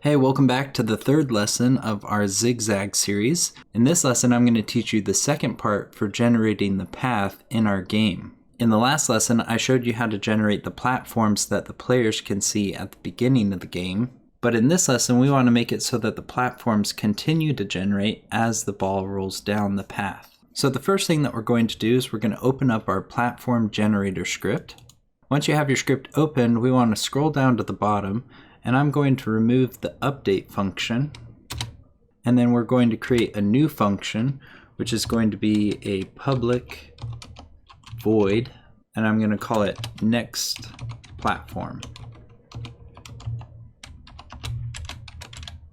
Hey, welcome back to the third lesson of our ZigZag series. In this lesson, I'm going to teach you the second part for generating the path in our game. In the last lesson, I showed you how to generate the platforms that the players can see at the beginning of the game. But in this lesson, we want to make it so that the platforms continue to generate as the ball rolls down the path. So the first thing that we're going to do is we're going to open up our platform generator script. Once you have your script open, we want to scroll down to the bottom, and I'm going to remove the update function, and then we're going to create a new function, which is going to be a public void, and I'm going to call it next platform.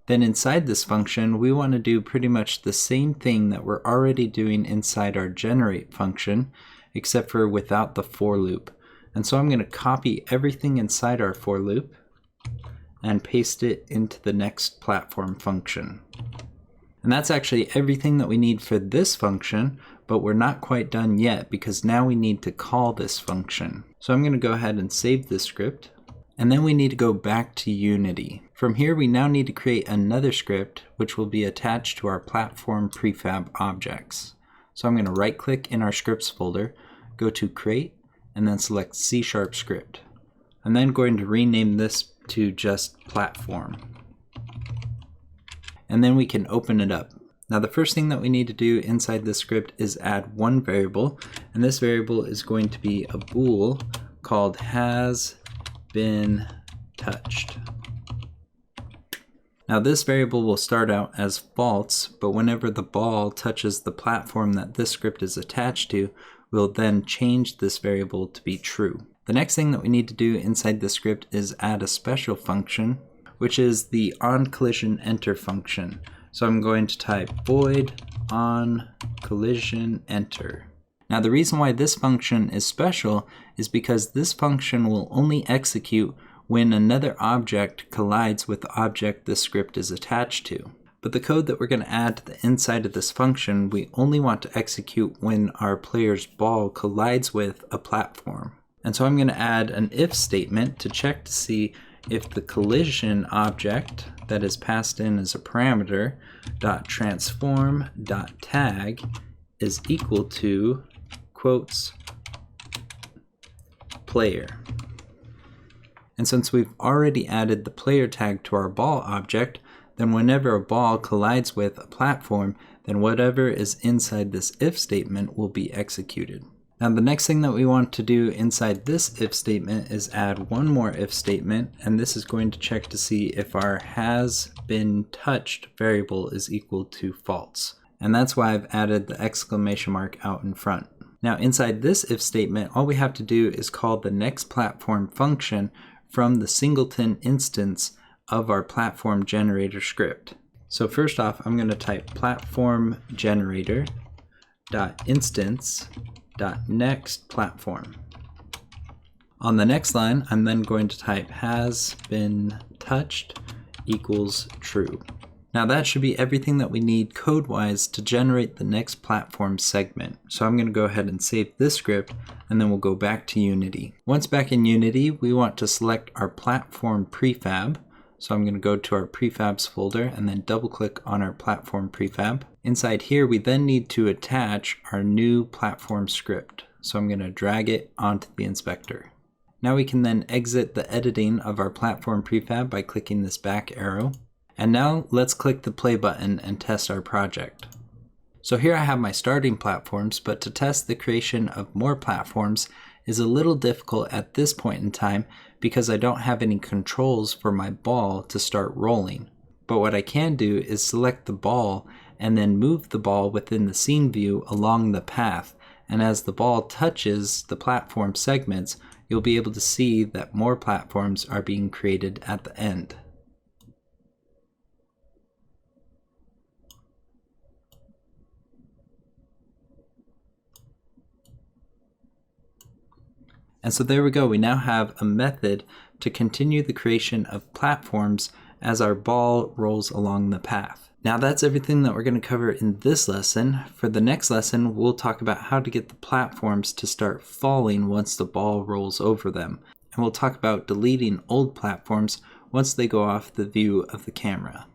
Then inside this function, we want to do pretty much the same thing that we're already doing inside our generate function, except for without the for loop. And so I'm going to copy everything inside our for loop and paste it into the next platform function. And that's actually everything that we need for this function, but we're not quite done yet because now we need to call this function. So I'm going to go ahead and save this script, and then we need to go back to Unity. From here we now need to create another script which will be attached to our platform prefab objects. So I'm going to right click in our scripts folder, go to create, and then select C# script. I'm then going to rename this to just platform. And then we can open it up. Now the first thing that we need to do inside this script is add one variable, and this variable is going to be a bool called has been touched. Now this variable will start out as false, but whenever the ball touches the platform that this script is attached to, we'll then change this variable to be true. The next thing that we need to do inside the script is add a special function, which is the onCollisionEnter function. So I'm going to type void onCollisionEnter. Now the reason why this function is special is because this function will only execute when another object collides with the object this script is attached to. But the code that we're going to add to the inside of this function, we only want to execute when our player's ball collides with a platform. And so I'm going to add an if statement to check to see if the collision object that is passed in as a parameter .transform.tag is equal to quotes player. And since we've already added the player tag to our ball object, then whenever a ball collides with a platform, then whatever is inside this if statement will be executed. Now the next thing that we want to do inside this if statement is add one more if statement, and this is going to check to see if our has been touched variable is equal to false. And that's why I've added the exclamation mark out in front. Now inside this if statement, all we have to do is call the next platform function from the singleton instance of our platform generator script. So first off, I'm going to type platform generator .instance .next platform. On the next line, I'm then going to type has been touched equals true. Now that should be everything that we need code-wise to generate the next platform segment. So I'm going to go ahead and save this script, and then we'll go back to Unity. Once back in Unity, we want to select our platform prefab. So I'm going to go to our prefabs folder and then double click on our platform prefab. Inside here, we then need to attach our new platform script. So I'm going to drag it onto the inspector. Now we can then exit the editing of our platform prefab by clicking this back arrow. And now let's click the play button and test our project. So here I have my starting platforms, but to test the creation of more platforms is a little difficult at this point in time because I don't have any controls for my ball to start rolling. But what I can do is select the ball and then move the ball within the scene view along the path. And as the ball touches the platform segments, you'll be able to see that more platforms are being created at the end. And so there we go, we now have a method to continue the creation of platforms as our ball rolls along the path. Now that's everything that we're going to cover in this lesson. For the next lesson, we'll talk about how to get the platforms to start falling once the ball rolls over them. and we'll talk about deleting old platforms once they go off the view of the camera.